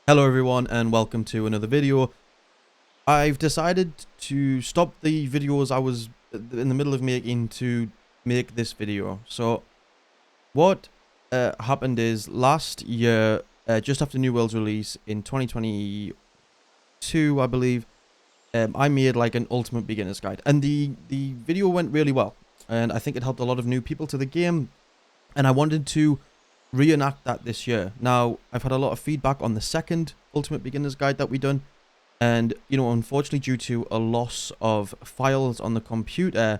Hello everyone and welcome to another video. I've decided to stop the videos I was in the middle of making to make this video. So what happened is last year, just after New World's release in 2022, I believe, I made like an ultimate beginner's guide, and the video went really well, and I think it helped a lot of new people to the game, and I wanted to reenact that this year. Now, I've had a lot of feedback on the second Ultimate Beginner's Guide that we done, and, you know, unfortunately due to a loss of files on the computer,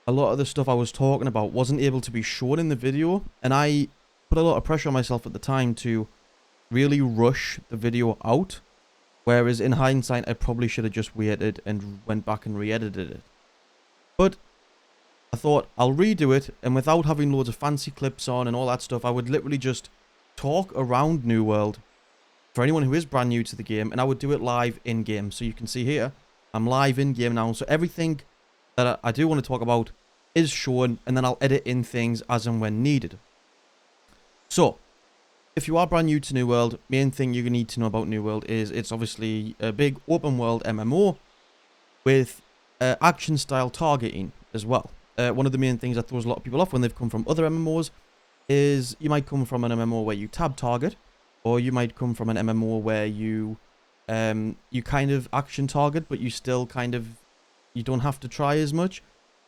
a lot of the stuff I was talking about wasn't able to be shown in the video, and I put a lot of pressure on myself at the time to really rush the video out, whereas in hindsight, I probably should have just waited and went back and re-edited it. But I thought I'll redo it, and without having loads of fancy clips on and all that stuff, I would literally just talk around New World for anyone who is brand new to the game, and I would do it live in-game. So you can see here, I'm live in-game now, so everything that I do want to talk about is shown, and then I'll edit in things as and when needed. So, if you are brand new to New World, main thing you need to know about New World is it's obviously a big open world MMO with action style targeting as well. One of the main things that throws a lot of people off when they've come from other MMOs is you might come from an MMO where you tab target, or you might come from an MMO where you kind of action target, but you still kind of, you don't have to try as much.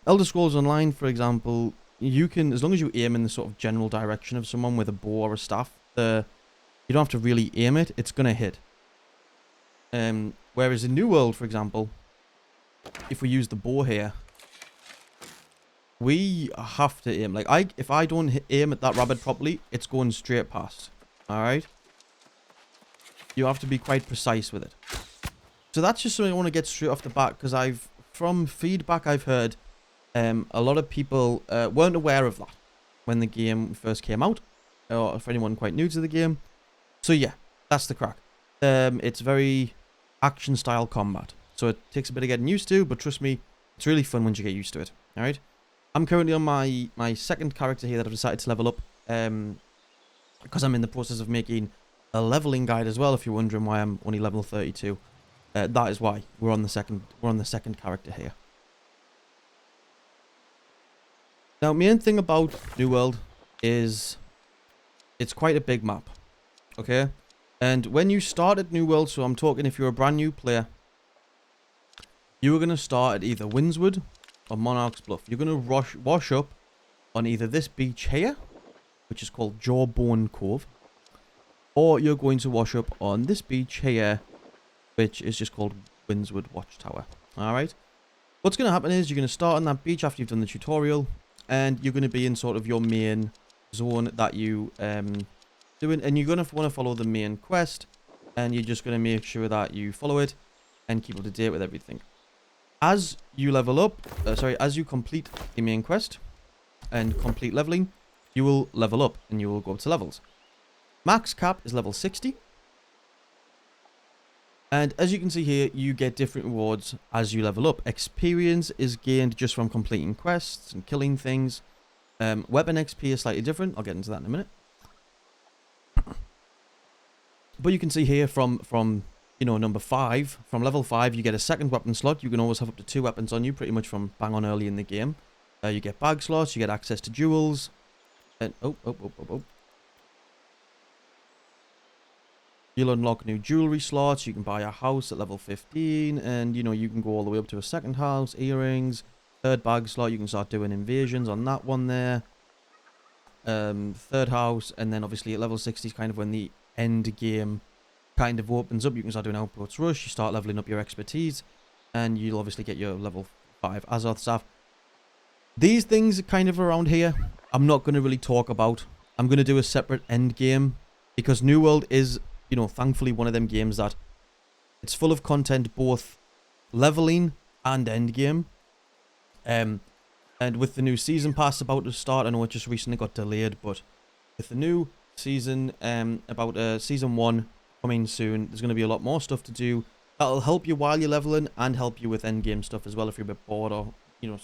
Elder Scrolls Online, for example, you can, as long as you aim in the sort of general direction of someone with a bow or a staff, you don't have to really aim it, it's going to hit. Whereas in New World, for example, if we use the bow here, we have to aim. Like, if I don't aim at that rabbit properly, it's going straight past. Alright? You have to be quite precise with it. So that's just something I want to get straight off the bat, because from feedback I've heard, a lot of people weren't aware of that when the game first came out, or for anyone quite new to the game. So yeah, that's the crack. It's very action style combat, so it takes a bit of getting used to, but trust me, it's really fun once you get used to it. Alright? I'm currently on my second character here that I've decided to level up, because I'm in the process of making a leveling guide as well. If you're wondering why I'm only level 32, that is why we're on the second character here. Now, main thing about New World is it's quite a big map, okay? And when you start at New World, so I'm talking if you're a brand new player, you are going to start at either Windswood or Monarch's Bluff. You're going to wash up on either this beach here, which is called Jawbone Cove, or you're going to wash up on this beach here, which is just called Windswood Watchtower. Alright? What's going to happen is you're going to start on that beach after you've done the tutorial, and you're going to be in sort of your main zone that you doing, and you're going to want to follow the main quest, and you're just going to make sure that you follow it and keep up to date with everything. As you level up, as you complete the main quest and complete leveling, you will level up and you will go up to levels. Max cap is level 60. And as you can see here, you get different rewards as you level up. Experience is gained just from completing quests and killing things. Weapon XP is slightly different. I'll get into that in a minute. But you can see here from you know, number 5, from level 5, you get a second weapon slot. You can always have up to 2 weapons on you, pretty much from bang on early in the game. You get bag slots, you get access to jewels, and you'll unlock new jewelry slots. You can buy a house at level 15, and you know, you can go all the way up to a second house, earrings, third bag slot. You can start doing invasions on that one there. Third house, and then obviously at level 60 is kind of when the end game kind of opens up. You can start doing Outpost Rush, you start leveling up your expertise, and you'll obviously get your level 5 Azoth staff. These things are kind of around here. I'm not going to really talk about. I'm going to do a separate end game, because New World is, you know, thankfully one of them games that it's full of content, both leveling and end game. And with the new season pass about to start, I know it just recently got delayed, but with the new season, season 1 coming soon, there's going to be a lot more stuff to do that'll help you while you're leveling and help you with end game stuff as well. If you're a bit bored or, you know,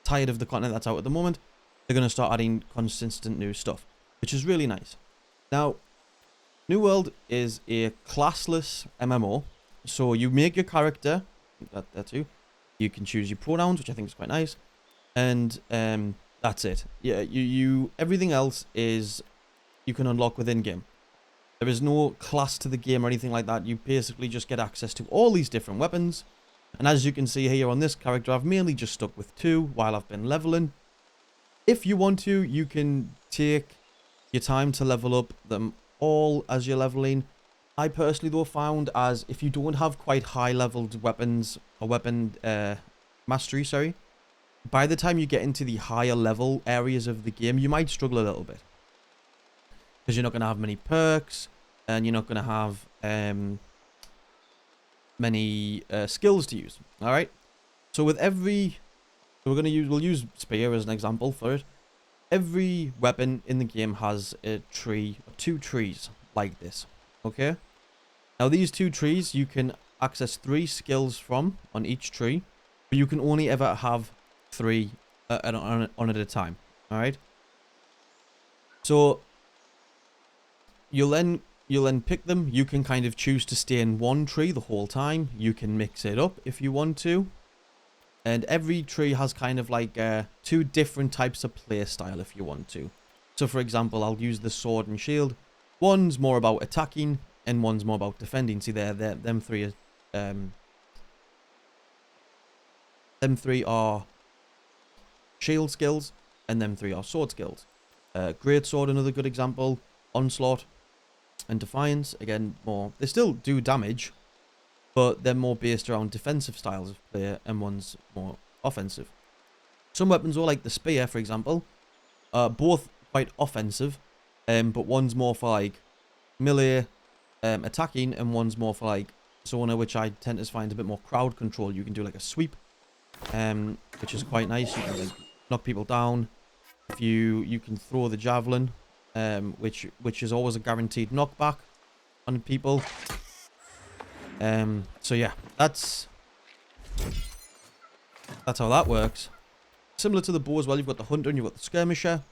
tired of the content that's out at the moment, they're going to start adding consistent new stuff, which is really nice. Now, New World is a classless MMO. So you make your character, that too. You can choose your pronouns, which I think is quite nice. And that's it. Yeah, everything else is you can unlock within game. There is no class to the game or anything like that. You basically just get access to all these different weapons. And as you can see here on this character, I've mainly just stuck with 2 while I've been leveling. If you want to, you can take your time to level up them all as you're leveling. I personally though found as if you don't have quite high leveled weapons or weapon mastery, sorry, by the time you get into the higher level areas of the game, you might struggle a little bit. Because you're not going to have many perks, and you're not going to have many skills to use. All right. So with we'll use spear as an example for it. Every weapon in the game has a tree, or 2 trees like this. Okay. Now these 2 trees you can access 3 skills from on each tree, but you can only ever have 3 on at a time. All right. So you'll then pick them. You can kind of choose to stay in one tree the whole time. You can mix it up if you want to. And every tree has kind of like 2 different types of play style if you want to. So for example, I'll use the sword and shield. One's more about attacking and one's more about defending. See there, them 3 are shield skills and them 3 are sword skills. Great sword, another good example. Onslaught and Defiance, again, more. They still do damage, but they're more based around defensive styles of play, and one's more offensive. Some weapons, or like the spear, for example, are both quite offensive, but one's more for like melee attacking, and one's more for like zona, which I tend to find a bit more crowd control. You can do like a sweep, which is quite nice. You can like knock people down. If you can throw the javelin, which is always a guaranteed knockback on people. So yeah, that's how that works. Similar to the bow as well, you've got the hunter and you've got the skirmisher,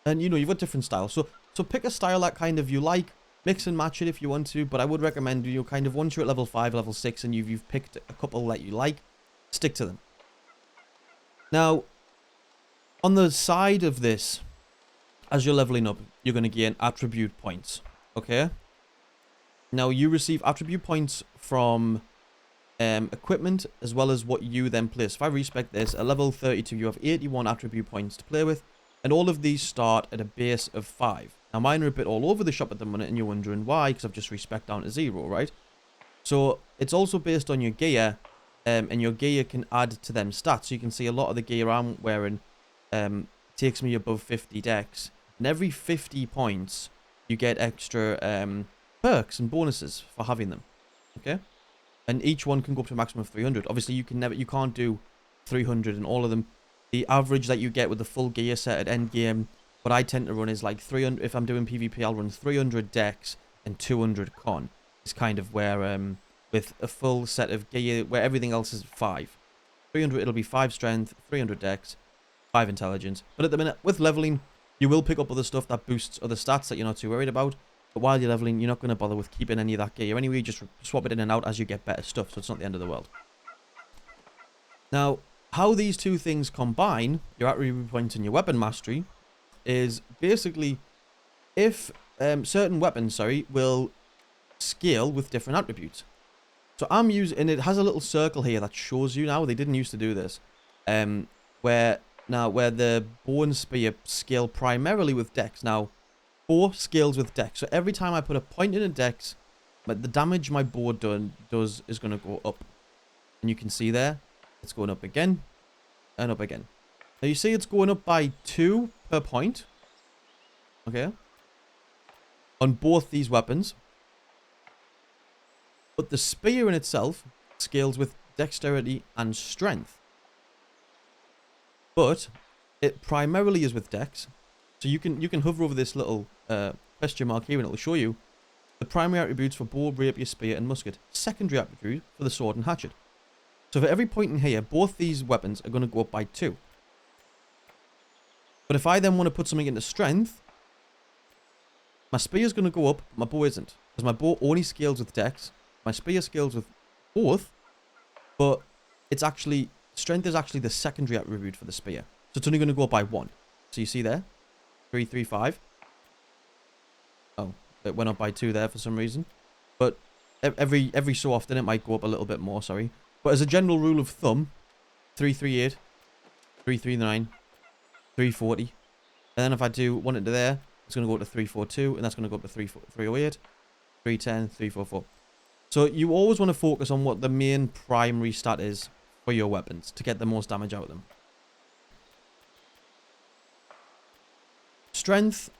and you've got different styles. So pick a style that kind of you like, mix and match it if you want to. But I would recommend kind of once you're at level 5, level 6, and you've picked a couple that you like, stick to them. Now, on the side of this, as you're leveling up, you're going to gain attribute points. Okay. Now, you receive attribute points from equipment as well as what you then place. If I respec this, at level 32, you have 81 attribute points to play with, and all of these start at a base of 5. Now, mine are a bit all over the shop at the minute, and you're wondering why, because I've just respec down to 0, right? So, it's also based on your gear, and your gear can add to them stats. So, you can see a lot of the gear I'm wearing takes me above 50 dex, and every 50 points, you get extra perks and bonuses for having them. Okay, and each one can go up to a maximum of 300. Obviously, you can't do 300 in all of them. The average that you get with the full gear set at end game, what I tend to run is like 300. If I'm doing PvP, I'll run 300 dex and 200 con. It's kind of where with a full set of gear where everything else is 5. 300, it'll be 5 strength, 300 dex, 5 intelligence. But at the minute, with leveling, you will pick up other stuff that boosts other stats that you're not too worried about. But while you're leveling, you're not going to bother with keeping any of that gear anyway. You just swap it in and out as you get better stuff, so it's not the end of the world. Now, how these two things combine, your attribute points and your weapon mastery, is basically if certain weapons, will scale with different attributes. So I'm using, and it has a little circle here that shows you now. They didn't used to do this, where the bow and spear scale primarily with dex. Now, bow scales with dex. So every time I put a point in a dex, but the damage my bow does is going to go up. And you can see there, it's going up again and up again. Now you see it's going up by 2 per point. Okay. On both these weapons. But the spear in itself scales with dexterity and strength. But it primarily is with dex. So you can hover over this little question mark here and it will show you the primary attributes for bow, rapier, spear and musket. Secondary attribute for the sword and hatchet. So for every point in here, both these weapons are going to go up by 2. But if I then want to put something into strength, My spear's going to go up, my bow isn't. Because my bow only scales with dex. My spear scales with both, but it's actually, strength is actually the secondary attribute for the spear. So it's only going to go up by 1. So you see there? 3, 3, 5. Oh, it went up by 2 there for some reason. But every so often it might go up a little bit more, sorry. But as a general rule of thumb, 338, 339, 340. And then if I do one into there, it's going to go up to 342, and that's going to go up to 308, 310, 344. So you always want to focus on what the main primary stat is for your weapons to get the most damage out of them. Strength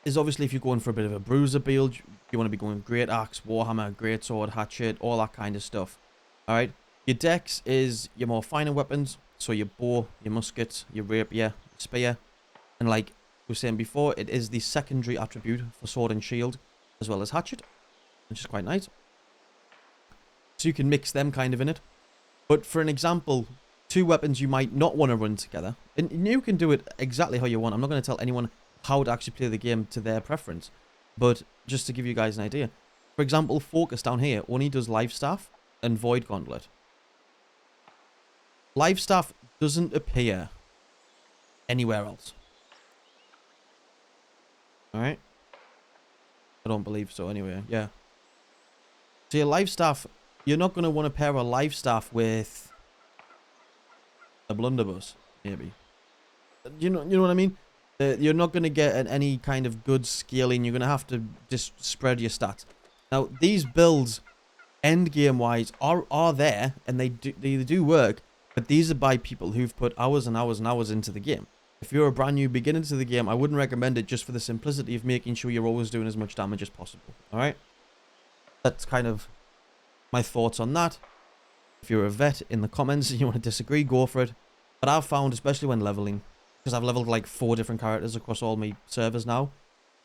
is obviously if you're going for a bit of a bruiser build, you want to be going great axe, warhammer, great sword, hatchet, all that kind of stuff. Alright, your dex is your more finer weapons, so your bow, your musket, your rapier, your spear, and like we were saying before, it is the secondary attribute for sword and shield, as well as hatchet, which is quite nice. So you can mix them kind of in it. But for an example, 2 weapons you might not want to run together, and you can do it exactly how you want. I'm not going to tell anyone how to actually play the game to their preference, but just to give you guys an idea. For example, Focus down here only does Life Staff and Void Gauntlet. Life Staff doesn't appear anywhere else. Alright? I don't believe so anyway, yeah. So your Life Staff, you're not going to want to pair a Life Staff with a blunderbuss, maybe. You know what I mean? You're not going to get any kind of good scaling. You're going to have to just spread your stats. Now, these builds, end game wise, are there, and they do work, but these are by people who've put hours and hours and hours into the game. If you're a brand new beginner to the game, I wouldn't recommend it just for the simplicity of making sure you're always doing as much damage as possible. Alright? That's kind of my thoughts on that. If you're a vet in the comments and you want to disagree, go for it. But I've found, especially when leveling, because I've leveled like 4 different characters across all my servers now,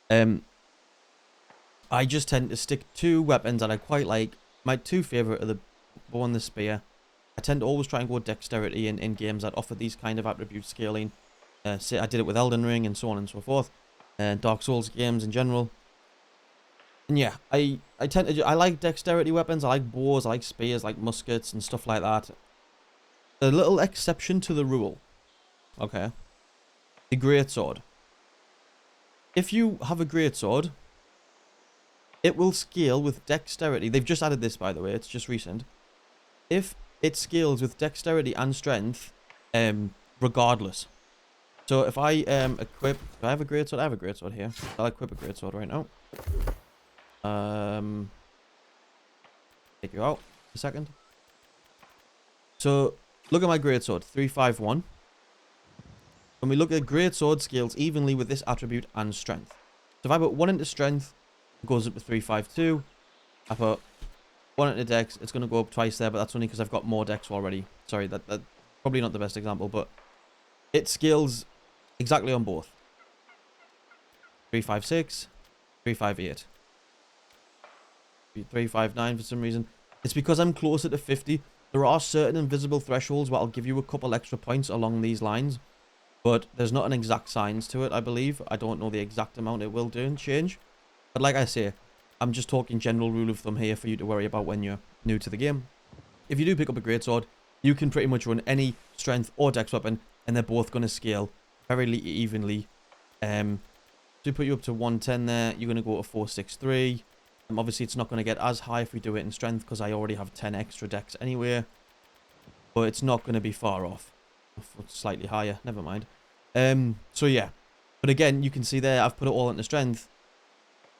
I just tend to stick to weapons that I quite like. My 2 favourite are the bow and the spear. I tend to always try and go dexterity in games that offer these kind of attribute scaling. Say I did it with Elden Ring and so on and so forth. Dark Souls games in general. And yeah, I like dexterity weapons. I like bows, I like spears, I like muskets and stuff like that. A little exception to the rule. Okay. The greatsword. If you have a greatsword, it will scale with dexterity. They've just added this, by the way. It's just recent. If it scales with dexterity and strength, regardless. So if I equip... Do I have a greatsword? I have a greatsword here. I'll equip a greatsword right now. Take you out a second. So, look at my greatsword. 351. When we look at greatsword, scales evenly with this attribute and strength. So if I put 1 into strength, it goes up to 352. I put 1 into dex, it's going to go up twice there, but that's only because I've got more dex already. Sorry, that's probably not the best example, but it scales exactly on both. 356, 358. 359 for some reason. It's because I'm closer to 50. There are certain invisible thresholds where I'll give you a couple extra points along these lines, but there's not an exact science to it, I believe. I don't know the exact amount it will do and change. But like I say, I'm just talking general rule of thumb here for you to worry about when you're new to the game. If you do pick up a greatsword, you can pretty much run any strength or dex weapon, and they're both going to scale very evenly. To put you up to 110 there, you're going to go to 463. Obviously, it's not going to get as high if we do it in strength, because I already have 10 extra dex anyway. But it's not going to be far off. It's slightly higher, never mind. So yeah. But again, you can see there, I've put it all into strength.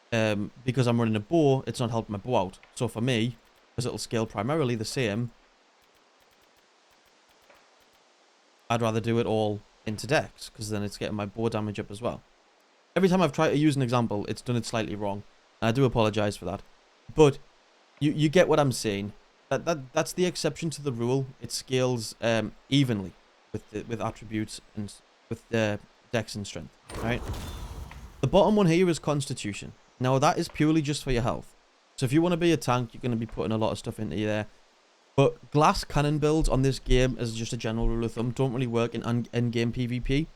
Because I'm running a bow, it's not helping my bow out. So for me, because it'll scale primarily the same, I'd rather do it all into dex, because then it's getting my bow damage up as well. Every time I've tried to use an example, it's done it slightly wrong. I do apologize for that. But you get what I'm saying. That's the exception to the rule. It scales evenly with attributes and with dex and strength. Alright? The bottom one here is Constitution. Now that is purely just for your health. So if you want to be a tank, you're going to be putting a lot of stuff into you there. But glass cannon builds on this game, as just a general rule of thumb, don't really work in endgame PvP.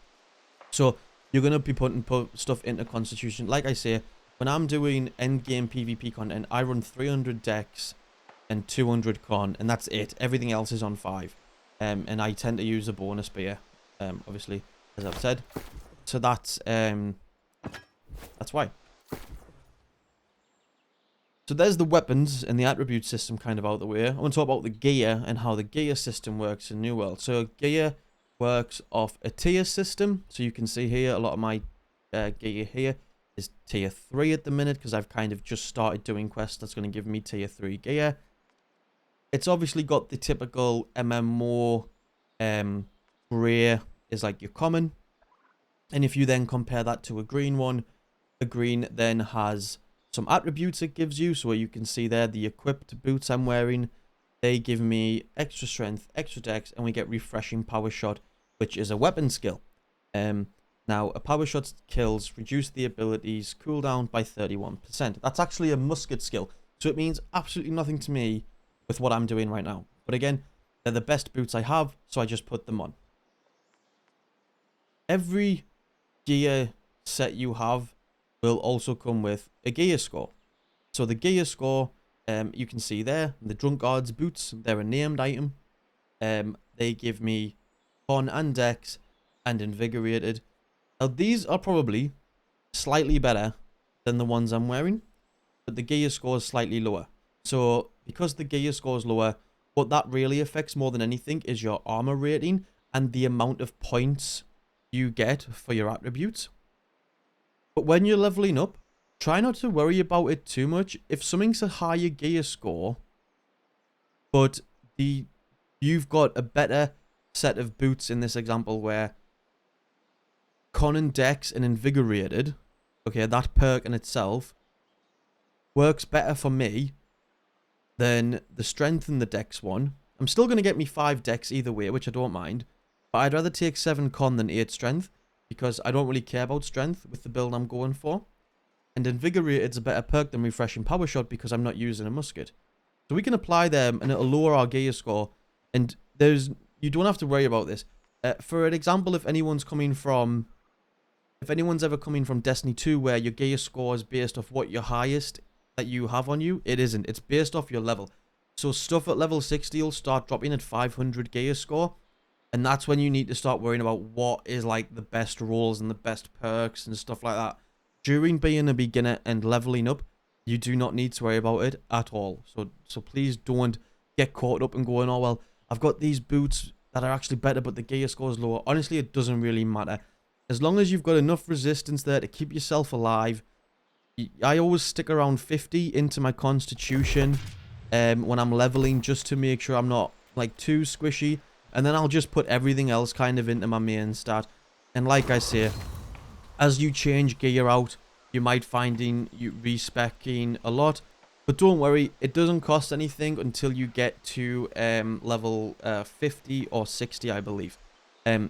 So you're going to be putting stuff into Constitution. Like I say, when I'm doing endgame PvP content, I run 300 dex and 200 con, and that's it. Everything else is on 5. And I tend to use a bonus spear, obviously, as I've said. So that's why. So there's the weapons and the attribute system kind of out the way. I want to talk about the gear and how the gear system works in New World. So gear works off a tier system. So you can see here, a lot of my gear here is tier 3 at the minute, because I've kind of just started doing quests that's going to give me tier 3 gear. It's obviously got the typical MMO grey is like your common. And if you then compare that to a green one, a green then has some attributes it gives you. So you can see there, the equipped boots I'm wearing, they give me extra strength, extra dex, and we get refreshing power shot, which is a weapon skill. Now, a power shot kills reduce the abilities cooldown by 31%. That's actually a musket skill, so it means absolutely nothing to me with what I'm doing right now. But again, they're the best boots I have, so I just put them on. Every gear set you have will also come with a gear score. So the gear score, you can see there, the Drunkard's boots, they're a named item. They give me con and dex and invigorated. Now these are probably slightly better than the ones I'm wearing, but the gear score is slightly lower. So because the gear score is lower, what that really affects more than anything is your armor rating and the amount of points you get for your attributes. But when you're leveling up, try not to worry about it too much. If something's a higher gear score, but you've got a better set of boots in this example where con and dex and invigorated, okay, that perk in itself works better for me than the strength and the dex one. I'm still going to get me 5 dex either way, which I don't mind, but I'd rather take 7 con than 8 strength, because I don't really care about strength with the build I'm going for. And invigorated's a better perk than refreshing power shot because I'm not using a musket. So we can apply them and it'll lower our gear score. And you don't have to worry about this. For an example, if anyone's ever coming from Destiny 2 where your gear score is based off what your highest that you have on you, it isn't. It's based off your level. So stuff at level 60 will start dropping at 500 gear score. And that's when you need to start worrying about what is like the best roles and the best perks and stuff like that. During being a beginner and leveling up, you do not need to worry about it at all. So please don't get caught up and going, oh, well, I've got these boots that are actually better, but the gear score is lower. Honestly, it doesn't really matter. As long as you've got enough resistance there to keep yourself alive. I always stick around 50 into my constitution when I'm leveling, just to make sure I'm not like too squishy. And then I'll just put everything else kind of into my main stat. And like I say, as you change gear out, you might find you respecking a lot. But don't worry, it doesn't cost anything until you get to level 50 or 60, I believe.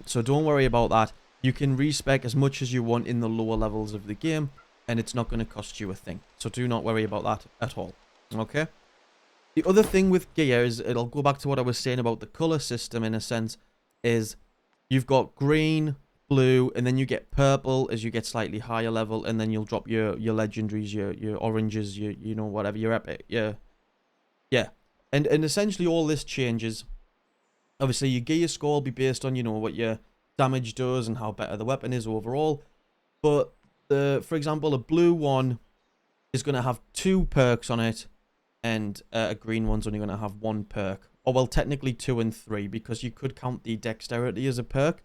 So don't worry about that. You can respec as much as you want in the lower levels of the game, and it's not going to cost you a thing. So do not worry about that at all. Okay? The other thing with gear is, it'll go back to what I was saying about the color system in a sense, is you've got green, blue, and then you get purple as you get slightly higher level, and then you'll drop your legendaries, your oranges, you know, whatever, your epic, yeah. And essentially all this changes. Obviously your gear score will be based on, you know, what your damage does and how better the weapon is overall. But for example, a blue one is going to have 2 perks on it, and a green one's only going to have 1 perk. Or, well, technically 2 and 3, because you could count the dexterity as a perk,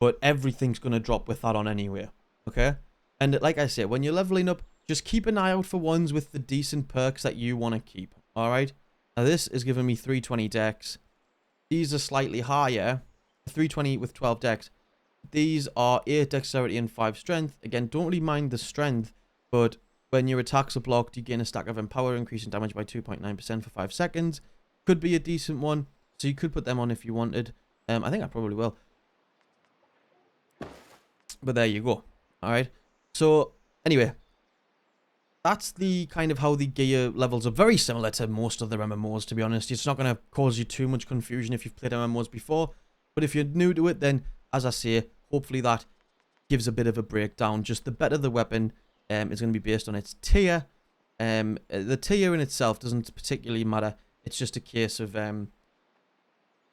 but everything's going to drop with that on anyway, okay? And like I said, when you're leveling up, just keep an eye out for ones with the decent perks that you want to keep, alright? Now, this is giving me 320 dex. These are slightly higher, 320 with 12 dex. These are 8 dexterity and 5 strength. Again, don't really mind the strength, but when your attacks are blocked, you gain a stack of empower, increasing damage by 2.9% for 5 seconds. Could be a decent one, so you could put them on if you wanted. I think I probably will. But there you go. Alright. So, anyway. That's the kind of how the gear levels are. Very similar to most other MMOs, to be honest. It's not going to cause you too much confusion if you've played MMOs before. But if you're new to it, then, as I say, hopefully that gives a bit of a breakdown. Just the better the weapon is going to be based on its tier. The tier in itself doesn't particularly matter. It's just a case of in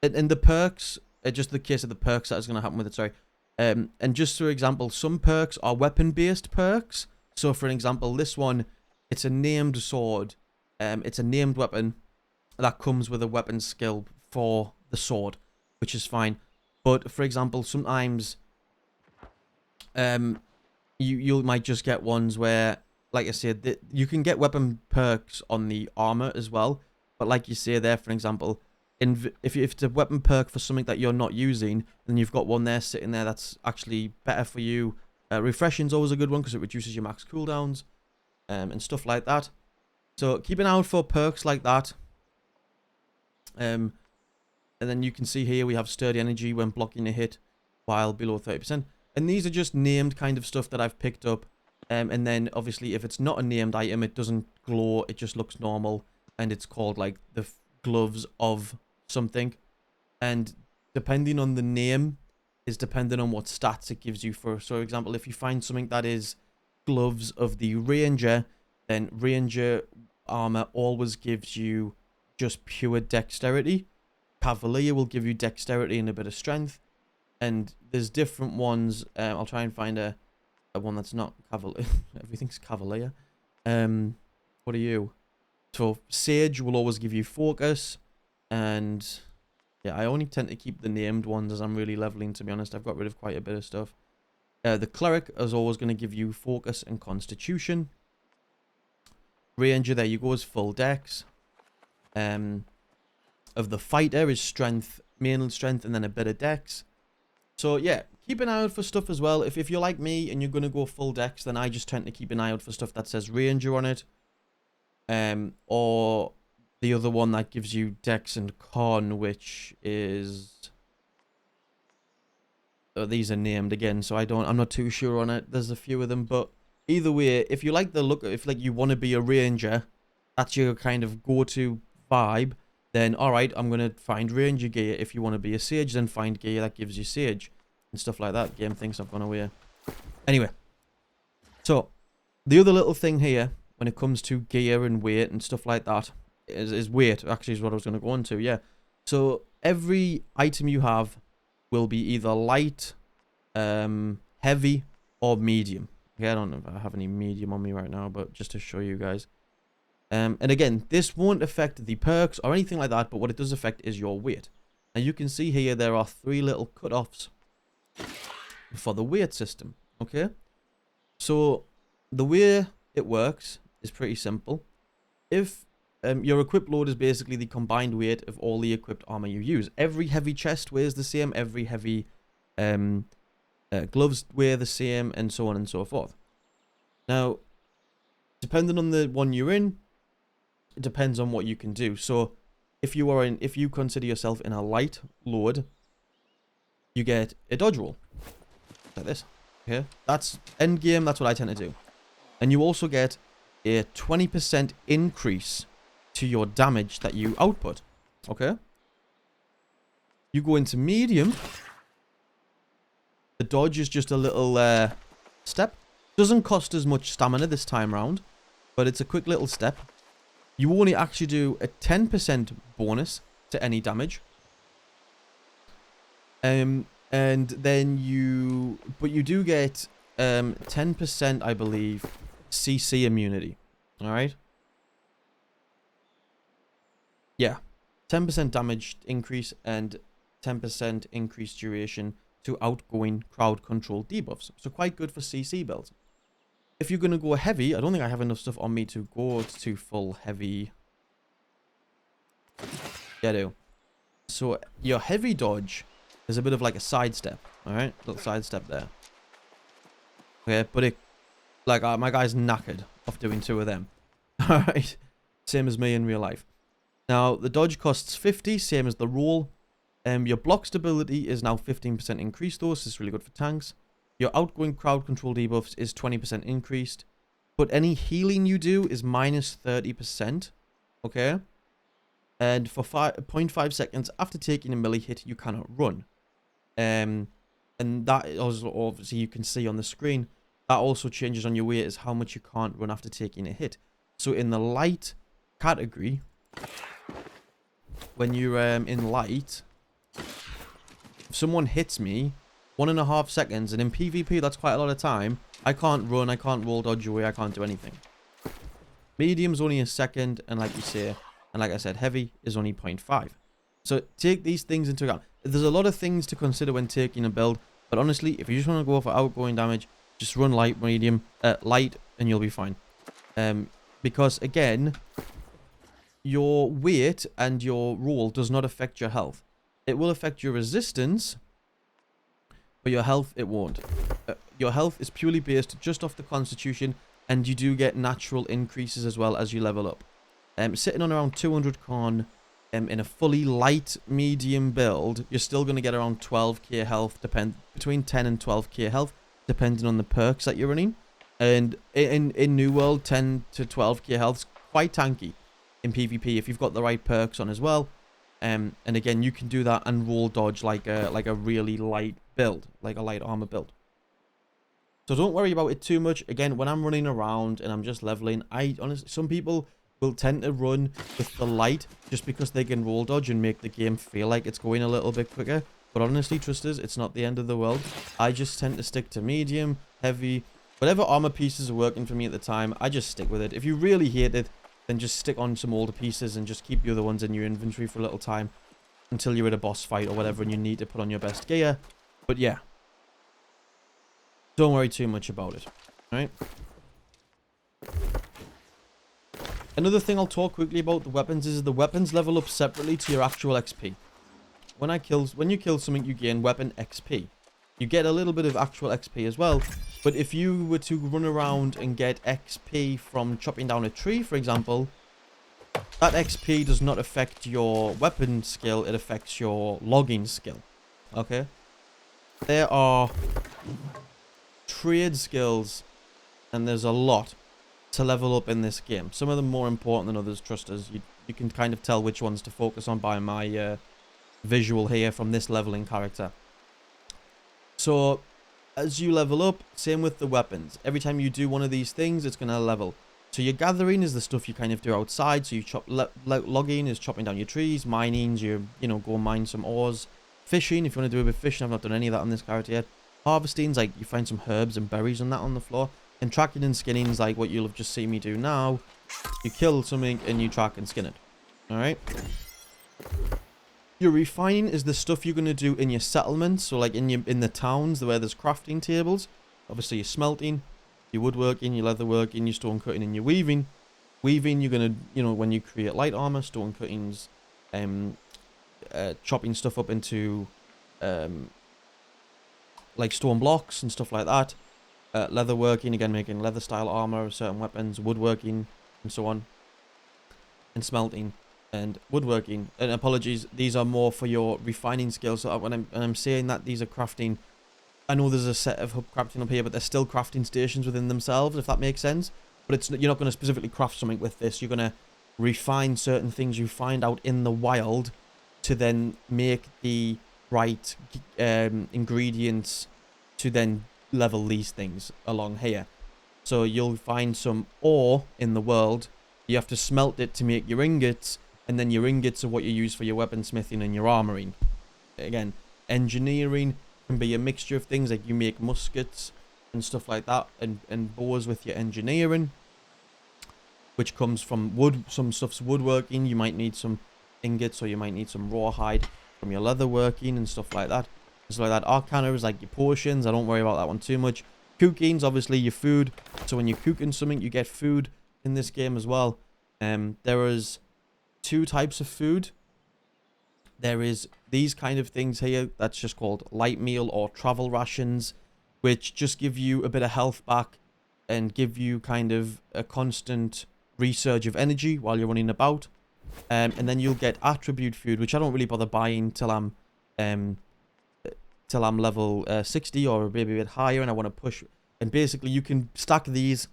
the perks, just the case of the perks that is going to happen with it. Sorry. And just for example, some perks are weapon-based perks. So for an example, this one, it's a named sword. It's a named weapon that comes with a weapon skill for the sword, which is fine. But for example, sometimes you might just get ones where, like I said, you can get weapon perks on the armor as well. But like you say there, for example, if it's a weapon perk for something that you're not using, then you've got one there sitting there that's actually better for you. Refreshing's always a good one because it reduces your max cooldowns and stuff like that. So keep an eye out for perks like that. And then you can see here we have sturdy energy when blocking a hit while below 30%. And these are just named kind of stuff that I've picked up. And then obviously if it's not a named item, it doesn't glow, it just looks normal. And it's called like the gloves of something. And depending on the name is dependent on what stats it gives you for. So for example, if you find something that is gloves of the ranger, then ranger armor always gives you just pure dexterity. Cavalier will give you dexterity and a bit of strength. And there's different ones. I'll try and find a one that's not cavalier. Everything's cavalier. What are you? So sage will always give you focus. And yeah, I only tend to keep the named ones as I'm really leveling, to be honest. I've got rid of quite a bit of stuff. The cleric is always going to give you focus and constitution. Ranger, there you go, is full dex. Of the fighter is strength, mainly strength, and then a bit of dex. So yeah, keep an eye out for stuff as well. If you're like me and you're going to go full dex, then I just tend to keep an eye out for stuff that says ranger on it. Or the other one that gives you dex and con, which is... Oh, these are named again, so I'm not too sure on it. There's a few of them, but either way, if you like the look, if like you want to be a ranger, that's your kind of go-to vibe, then alright, I'm going to find ranger gear. If you want to be a sage, then find gear that gives you sage and stuff like that. Game thinks I've gone away. Anyway, so the other little thing here when it comes to gear and weight and stuff like that is weight. Actually is what I was going to go on to, yeah. So every item you have will be either light, heavy, or medium. Okay, I don't know if I have any medium on me right now, but just to show you guys. And again, this won't affect the perks or anything like that, but what it does affect is your weight. Now you can see here there are 3 little cutoffs for the weight system, okay? So the way it works is pretty simple. If your equipped load is basically the combined weight of all the equipped armor you use. Every heavy chest weighs the same, every heavy gloves weigh the same, and so on and so forth. Now, depending on the one you're in, it depends on what you can do. So if you consider yourself in a light load, you get a dodge roll like this. Okay, that's end game. That's what I tend to do. And you also get a 20% increase to your damage that you output. Okay, you go into medium. The dodge is just a little step. Doesn't cost as much stamina this time round, but it's a quick little step. You only actually do a 10% bonus to any damage. And then you do get 10%, I believe, CC immunity. All right. Yeah, 10% damage increase and 10% increased duration to outgoing crowd control debuffs. So quite good for CC builds. If you're going to go heavy, I don't think I have enough stuff on me to go to full heavy. Yeah, I do. So your heavy dodge is a bit of like a sidestep. Alright, little sidestep there. Okay, but it, like, my guy's knackered off doing 2 of them. Alright, same as me in real life. Now, the dodge costs 50, same as the roll. Your block stability is now 15% increased though, so it's really good for tanks. Your outgoing crowd control debuffs is 20% increased. But any healing you do is minus 30%. Okay? And for 0.5 seconds after taking a melee hit, you cannot run. And and that also obviously you can see on the screen, that also changes on your weight is how much you can't run after taking a hit. So in the light category, when you're in light, if someone hits me, 1.5 seconds, and in PvP that's quite a lot of time, I can't run, I can't roll dodge away, I can't do anything. Medium's only a second, and like you say, and like I said, heavy is only 0.5. So take these things into account. There's a lot of things to consider when taking a build, but honestly, if you just want to go for outgoing damage, just run light, medium, light, and you'll be fine. Because again, your weight and your roll does not affect your health. It will affect your resistance, but your health, it won't. Your health is purely based just off the constitution, and you do get natural increases as well as you level up. Sitting on around 200 con in a fully light medium build, you're still going to get around 12k health, between 10 and 12k health, depending on the perks that you're running. And in New World, 10 to 12k health is quite tanky in PvP if you've got the right perks on as well. And again, you can do that and roll dodge like a really light build, like a light armor build. So don't worry about it too much. Again, when I'm running around and I'm just leveling, I honestly, some people will tend to run with the light just because they can roll dodge and make the game feel like it's going a little bit quicker. But honestly, trust us, it's not the end of the world. I just tend to stick to medium, heavy, whatever armor pieces are working for me at the time, I just stick with it. If you really hate it, then just stick on some older pieces and just keep the other ones in your inventory for a little time until you're at a boss fight or whatever and you need to put on your best gear. But yeah, don't worry too much about it, alright? Another thing I'll talk quickly about the weapons is the weapons level up separately to your actual XP. When you kill something, you gain weapon XP. You get a little bit of actual XP as well, but if you were to run around and get XP from chopping down a tree, for example, that XP does not affect your weapon skill, it affects your logging skill, okay? There are trade skills, and there's a lot to level up in this game. Some of them more important than others, trust us. You can kind of tell which ones to focus on by my visual here from this leveling character. So as you level up, same with the weapons. Every time you do one of these things, it's going to level. So your gathering is the stuff you kind of do outside. So you logging is chopping down your trees. Mining, you go mine some ores. Fishing, if you want to do a bit of fishing, I've not done any of that on this character yet. Harvesting, like you find some herbs and berries and that on the floor. And tracking and skinning is like what you'll have just seen me do now. You kill something and you track and skin it. Alright? Your refining is the stuff you're going to do in your settlements. So like in the towns where there's crafting tables. Obviously your smelting, your woodworking, your leatherworking, your stone cutting and your weaving. Weaving, you're going to, when you create light armor, stone cuttings, chopping stuff up into like stone blocks and stuff like that. Leatherworking, again making leather style armor, certain weapons, woodworking and so on. And smelting and woodworking. And apologies, these are more for your refining skills. So when I'm saying that these are crafting, I know there's a set of hub crafting up here, but they're still crafting stations within themselves, if that makes sense. But you're not going to specifically craft something with this. You're going to refine certain things you find out in the wild to then make the right ingredients to then level these things along here. So you'll find some ore in the world, you have to smelt it to make your ingots, and then your ingots are what you use for your weaponsmithing and your armoring. Again, engineering can be a mixture of things, like you make muskets and stuff like that, and bows with your engineering, which comes from wood. Some stuff's woodworking, you might need some ingots, or you might need some rawhide from your leatherworking and stuff like that. Arcana is like your potions. I don't worry about that one too much. Cooking's obviously your food. So when you're cooking something, you get food in this game as well. There is two types of food. There is these kind of things here. That's just called light meal or travel rations, which just give you a bit of health back and give you kind of a constant resurge of energy while you're running about. And then you'll get attribute food, which I don't really bother buying till I'm level 60 or maybe a bit higher, and I want to push. And basically you can stack these,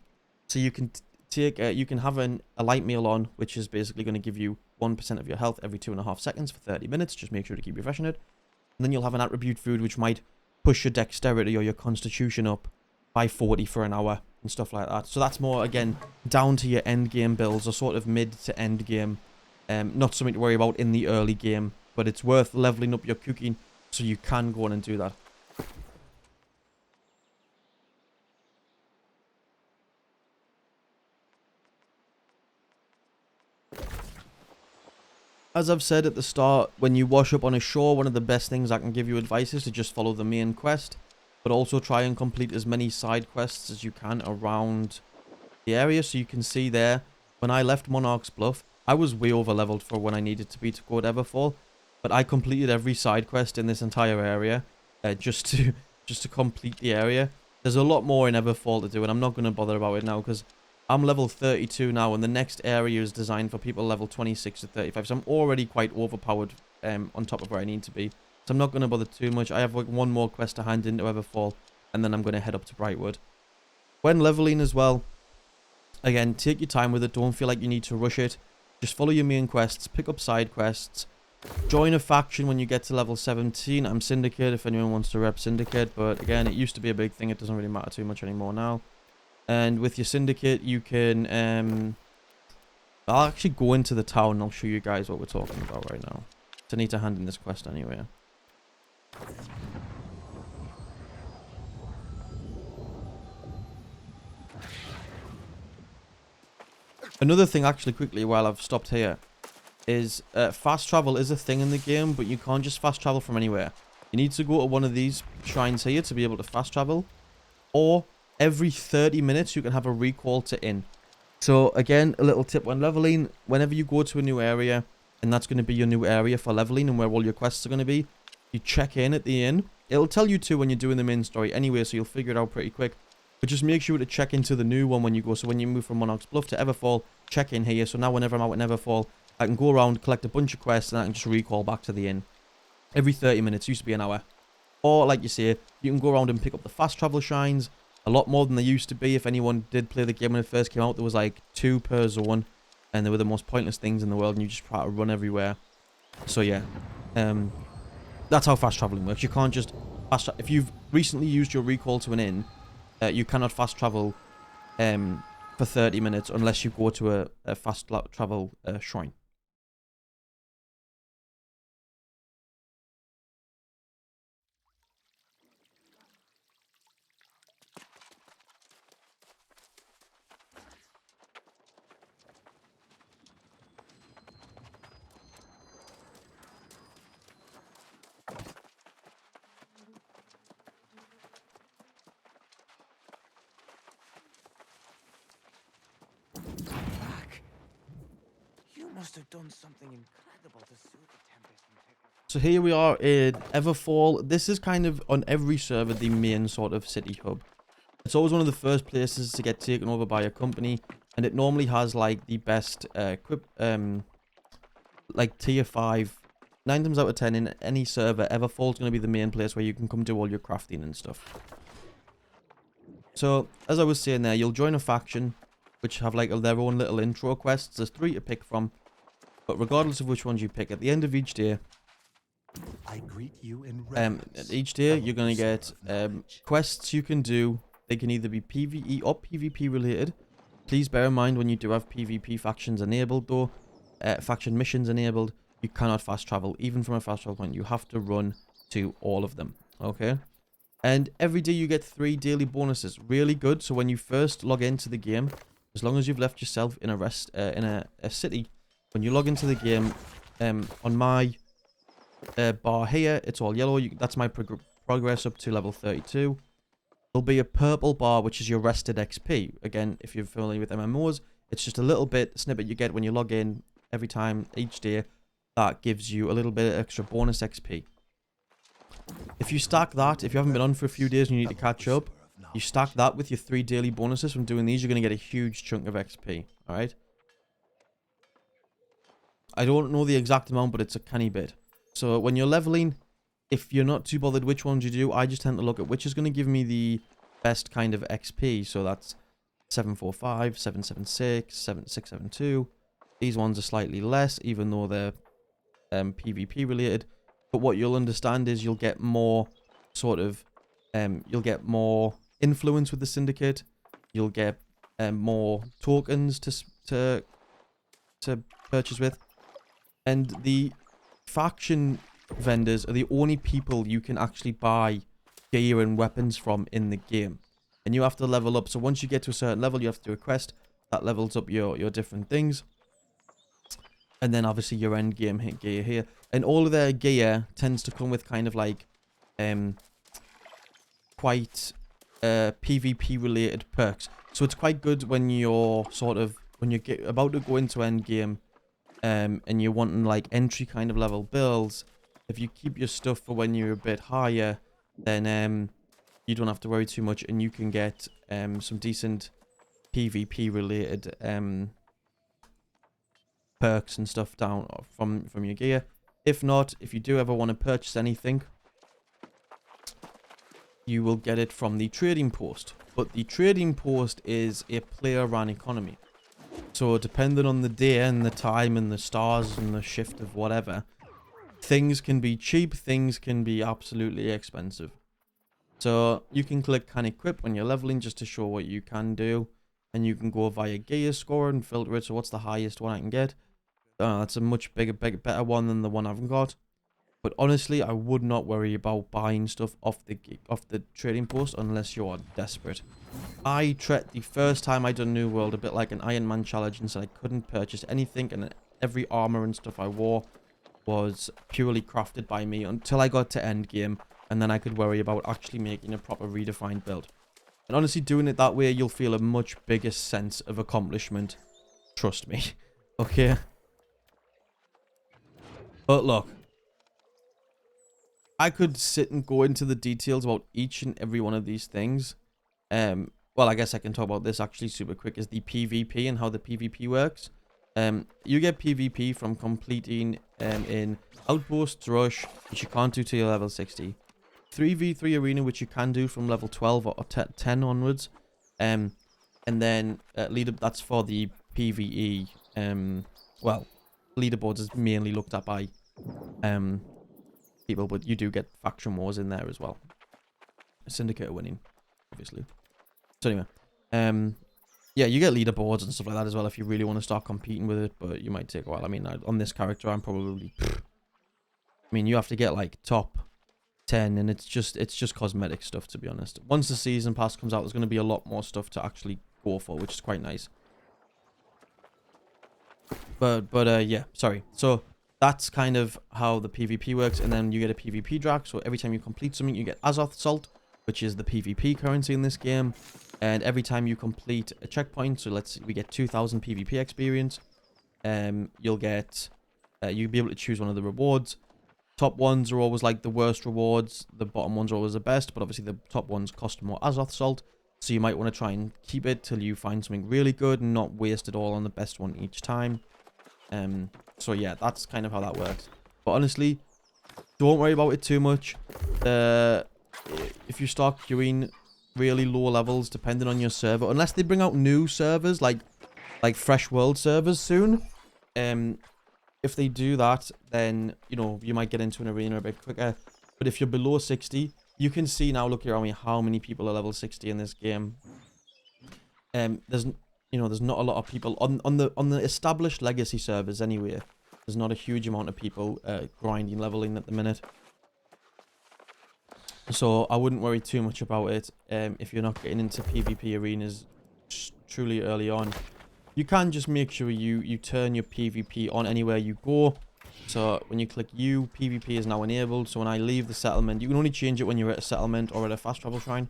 so you can take you can have a light meal on, which is basically going to give you 1% of your health every 2.5 seconds for 30 minutes. Just make sure to keep refreshing it. And then you'll have an attribute food, which might push your dexterity or your constitution up by 40 for an hour and stuff like that. So that's more, again, down to your end game builds, or sort of mid to end game. Not something to worry about in the early game, but it's worth leveling up your cooking so you can go on and do that. As I've said at the start, when you wash up on a shore, one of the best things I can give you advice is to just follow the main quest, but also try and complete as many side quests as you can around the area. So you can see there, when I left Monarch's Bluff, I was way over leveled for when I needed to be to go to Everfall, but I completed every side quest in this entire area just to complete the area. There's a lot more in Everfall to do, and I'm not going to bother about it now because I'm level 32 now, and the next area is designed for people level 26 to 35, so I'm already quite overpowered on top of where I need to be. So I'm not going to bother too much. I have like one more quest to hand into Everfall, and then I'm going to head up to Brightwood. When leveling as well, again, take your time with it. Don't feel like you need to rush it. Just follow your main quests, pick up side quests, join a faction when you get to level 17. I'm Syndicate if anyone wants to rep Syndicate, but again, it used to be a big thing. It doesn't really matter too much anymore now. And with your Syndicate, you can, I'll actually go into the town and I'll show you guys what we're talking about right now. So I need to hand in this quest anyway. Another thing, actually, quickly, while I've stopped here, is fast travel is a thing in the game, but you can't just fast travel from anywhere. You need to go to one of these shrines here to be able to fast travel, or every 30 minutes you can have a recall to inn. So again, a little tip when leveling, whenever you go to a new area, and that's going to be your new area for leveling and where all your quests are going to be, you check in at the inn. It'll tell you to when you're doing the main story anyway, so you'll figure it out pretty quick. But just make sure to check into the new one when you go. So when you move from Monarch's Bluff to Everfall, check in here. So now whenever I'm out in Everfall, I can go around, collect a bunch of quests, and I can just recall back to the inn. Every 30 minutes, used to be an hour. Or, like you say, you can go around and pick up the fast travel shrines. A lot more than they used to be. If anyone did play the game when it first came out, there was like 2 per zone. And they were the most pointless things in the world, and you just try to run everywhere. So yeah, that's how fast traveling works. You can't just if you've recently used your recall to an inn, you cannot fast travel for 30 minutes unless you go to a fast travel shrine. Must have done something incredible to suit the tempest. So here we are in Everfall. This is kind of on every server the main sort of city hub. It's always one of the first places to get taken over by a company, and it normally has like the best like tier 5. 9 times out of 10 in any server, Everfall's going to be the main place where you can come do all your crafting and stuff. So as I was saying there, you'll join a faction which have like their own little intro quests. There's 3 to pick from. But regardless of which ones you pick, at the end of each day, each day you're going to get quests you can do. They can either be PvE or PvP related. Please bear in mind when you do have PvP factions enabled though, faction missions enabled, you cannot fast travel. Even from a fast travel point, you have to run to all of them. Okay? And every day you get 3 daily bonuses. Really good. So when you first log into the game, as long as you've left yourself in a city, when you log into the game, on my bar here, it's all yellow. That's my progress up to level 32. There'll be a purple bar, which is your rested XP. Again, if you're familiar with MMOs, it's just a little bit snippet you get when you log in every time, each day. That gives you a little bit of extra bonus XP. If you stack that, if you haven't been on for a few days and you need to catch up, you stack that with your 3 daily bonuses from doing these, you're going to get a huge chunk of XP. Alright? I don't know the exact amount, but it's a canny bit. So when you're leveling, if you're not too bothered which ones you do, I just tend to look at which is going to give me the best kind of XP. So that's 745, 776, 7672. These ones are slightly less, even though they're PvP related. But what you'll understand is you'll get more sort of you'll get more influence with the syndicate. You'll get more tokens to purchase with, and the faction vendors are the only people you can actually buy gear and weapons from in the game. And you have to level up. So once you get to a certain level, you have to do a quest that levels up your different things. And then obviously your end game gear here. And all of their gear tends to come with kind of like quite PvP related perks. So it's quite good when you're about to go into end game and you're wanting like entry kind of level builds. If you keep your stuff for when you're a bit higher, then you don't have to worry too much, and you can get some decent PvP related perks and stuff down from your gear. If not, if you do ever want to purchase anything, you will get it from the trading post. But the trading post is a player-run economy. So depending on the day and the time and the stars and the shift of whatever, things can be cheap, things can be absolutely expensive. So you can click can equip when you're leveling just to show what you can do. And you can go via gear score and filter it. So what's the highest one I can get? That's a much better one than the one I've got. But honestly, I would not worry about buying stuff off the trading post unless you are desperate. I treat the first time I done New World a bit like an Iron Man challenge and said I couldn't purchase anything, and every armor and stuff I wore was purely crafted by me until I got to end game, and then I could worry about actually making a proper redefined build. And honestly, doing it that way, you'll feel a much bigger sense of accomplishment. Trust me. Okay? But look, I could sit and go into the details about each and every one of these things. Well, I guess I can talk about this actually super quick, is the PvP and how the PvP works. You get PvP from completing in Outposts Rush, which you can't do till you're level 60. 3v3 Arena, which you can do from level 12 or 10 onwards. And then that's for the PvE. Well, leaderboards is mainly looked at by people, but you do get faction wars in there as well. Syndicate are winning, obviously. So anyway, yeah, you get leaderboards and stuff like that as well if you really want to start competing with it, but you might take a while. I mean, on this character, I'm probably, I mean, you have to get like top 10, and it's just cosmetic stuff, to be honest. Once the season pass comes out, there's going to be a lot more stuff to actually go for, which is quite nice. But yeah, sorry. So that's kind of how the PvP works, and then you get a PvP drag. So every time you complete something, you get Azoth Salt, which is the PvP currency in this game. And every time you complete a checkpoint, so let's see, we get 2,000 PvP experience. You'll be able to choose one of the rewards. Top ones are always like the worst rewards. The bottom ones are always the best, but obviously the top ones cost more Azoth Salt. So you might want to try and keep it till you find something really good and not waste it all on the best one each time. So yeah, that's kind of how that works. But honestly, don't worry about it too much. If you start queuing really low levels, depending on your server, unless they bring out new servers like Fresh World servers soon, if they do that, then you know you might get into an arena a bit quicker. But if you're below 60, you can see now, look around me, how many people are level 60 in this game. There's not a lot of people on the established legacy servers anyway. There's not a huge amount of people grinding leveling at the minute. So I wouldn't worry too much about it if you're not getting into PvP arenas truly early on. You can just make sure you turn your PvP on anywhere you go. So when you click U, PvP is now enabled. So when I leave the settlement, you can only change it when you're at a settlement or at a fast travel shrine.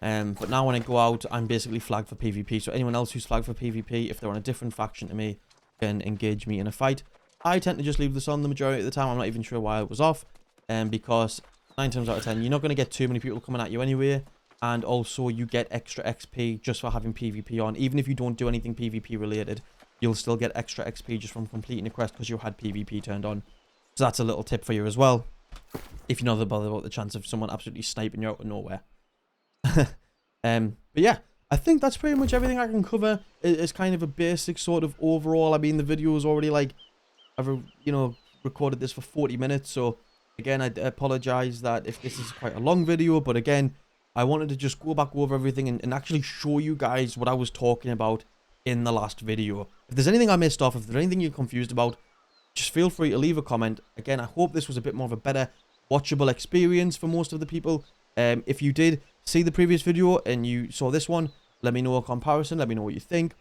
But now when I go out, I'm basically flagged for PvP. So anyone else who's flagged for PvP, if they're on a different faction to me, can engage me in a fight. I tend to just leave this on the majority of the time. I'm not even sure why it was off. Because 9 times out of 10, you're not going to get too many people coming at you anyway. And also, you get extra XP just for having PvP on. Even if you don't do anything PvP related, you'll still get extra XP just from completing a quest because you had PvP turned on. So that's a little tip for you as well. If you're not bothered about the chance of someone absolutely sniping you out of nowhere. But yeah, I think that's pretty much everything I can cover. It's kind of a basic sort of overall. I mean, the video is already like, I've recorded this for 40 minutes. So again, I apologize that if this is quite a long video, but again, I wanted to just go back over everything and actually show you guys what I was talking about in the last video. If there's anything I missed off, if there's anything you're confused about, just feel free to leave a comment. Again, I hope this was a bit more of a better watchable experience for most of the people. If you did see the previous video and you saw this one, let me know a comparison. Let me know what you think.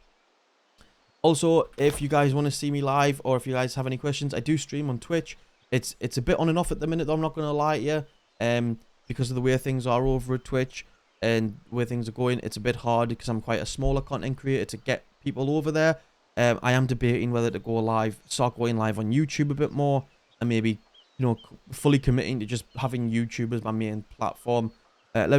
Also, if you guys want to see me live or if you guys have any questions, I do stream on Twitch. It's a bit on and off at the minute, though, I'm not going to lie to you. Because of the way things are over at Twitch and where things are going, it's a bit hard because I'm quite a smaller content creator to get people over there. I am debating whether to go live, start going live on YouTube a bit more, and maybe, you know, fully committing to just having YouTube as my main platform. Let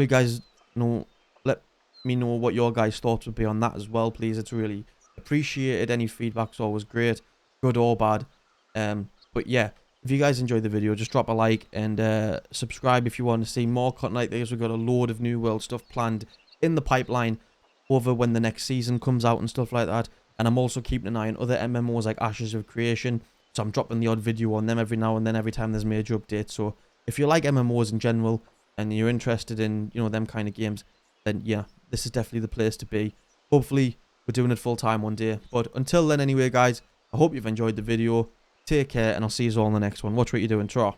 me know what your guys' thoughts would be on that as well, please. It's really appreciated. Any feedback's always great, good or bad. But yeah, if you guys enjoyed the video, just drop a like and subscribe if you want to see more content like this. We've got a load of New World stuff planned in the pipeline over when the next season comes out and stuff like that. And I'm also keeping an eye on other MMOs like Ashes of Creation. So I'm dropping the odd video on them every now and then, every time there's major updates. So if you like MMOs in general and you're interested in, you know, them kind of games, then yeah, this is definitely the place to be. Hopefully we're doing it full time one day. But until then anyway, guys, I hope you've enjoyed the video. Take care, and I'll see you all in the next one. Watch what you're doing. Tra.